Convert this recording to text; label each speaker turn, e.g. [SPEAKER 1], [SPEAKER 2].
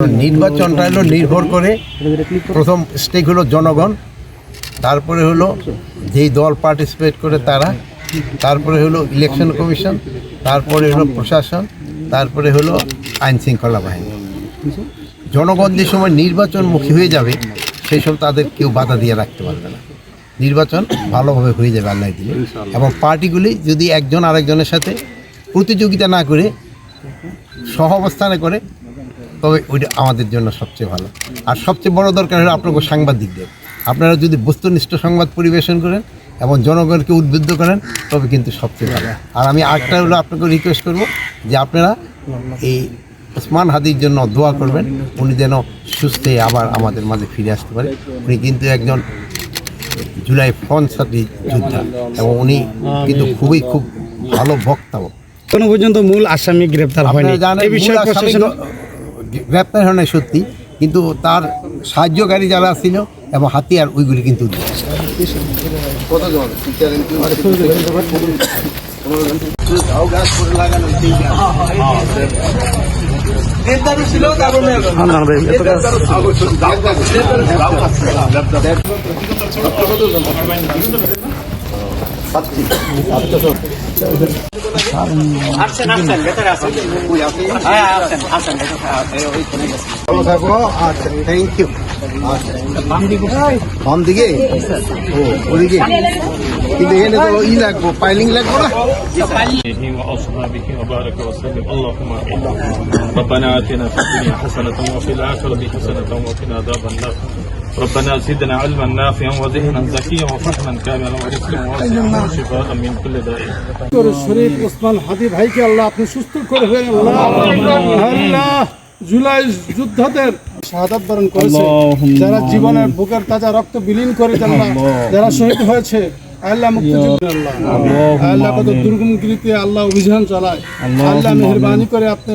[SPEAKER 1] নির্বাচনটা হলো নির্ভর করে প্রথম স্টেক হলো জনগণ, তারপরে হলো যেই দল পার্টিসিপেট করে তারা, তারপরে হলো ইলেকশন কমিশন, তারপরে হলো প্রশাসন, তারপরে হলো আইন শৃঙ্খলা বাহিনী। জনগণ যে সময় নির্বাচনমুখী হয়ে যাবে সেই সব তাদের কেউ বাধা দিয়ে রাখতে পারবে না। নির্বাচন ভালোভাবে হয়ে যাবে আল্লাহ দিলে। এবং পার্টিগুলি যদি একজন আরেকজনের সাথে প্রতিযোগিতা না করে সহাবস্থানে করে তবে ওইটা আমাদের জন্য সবচেয়ে ভালো। আর সবচেয়ে বড় দরকার হলো আপনাকে সাংবাদিকদের, আপনারা যদি বস্তুনিষ্ঠ সংবাদ পরিবেশন করেন এবং জনগণকে উদ্বুদ্ধ করেন তবে কিন্তু সবচেয়ে ভালো। আর আমি আরেকটা হলো আপনাকে রিকোয়েস্ট করব যে আপনারা এই ওসমান হাদির জন্য দোয়া করবেন, উনি যেন সুস্থ হয়ে আবার আমাদের মাঝে ফিরে আসতে পারে। উনি কিন্তু একজন জুলাই ফ্রন্টসারী যোদ্ধা এবং উনি কিন্তু খুব ভালো বক্তাও।
[SPEAKER 2] এখনো পর্যন্ত মূল আসামি গ্রেপ্তার হয়নি। এই বিষয়ে প্রশাসন
[SPEAKER 1] গ্রেপ্তার হয় না সত্যি, কিন্তু তার সাহায্যকারী যারা ছিল এবং হাতিয়ার ওইগুলি কিন্তু থ্যাংক ইউ। বাম দিকে ও ওদিকে কিন্তু এখানে তো ই লাগবো, পাইলিং লাগবো না।
[SPEAKER 3] وأصحابه وبارك وسلم. اللهم ربنا آتنا في الدنيا حسنة وفي الآخرة حسنة وقنا عذاب النار. ربنا زدنا علما نافعا وذهنا زكيا وفهما كاملا ورزقا واسعا وشفاء من كل داء.
[SPEAKER 4] শরীফ ওসমান হাদি ভাইকে আল্লাহ আপনি সুস্থ করবেন। আল্লাহ জুলাই যোদ্ধাদের শাহাদাত বরণ করেছে, যারা জীবনের বুকের তাজা রক্ত বিলীন করে যারা শহীদ হয়েছে, আল্লাহ মুক্তিযোদ্ধা, আল্লাহ কত দুর্গম গিরিতে আল্লাহ অভিযান চালায়, আল্লাহ মেহেরবানি করে আপনি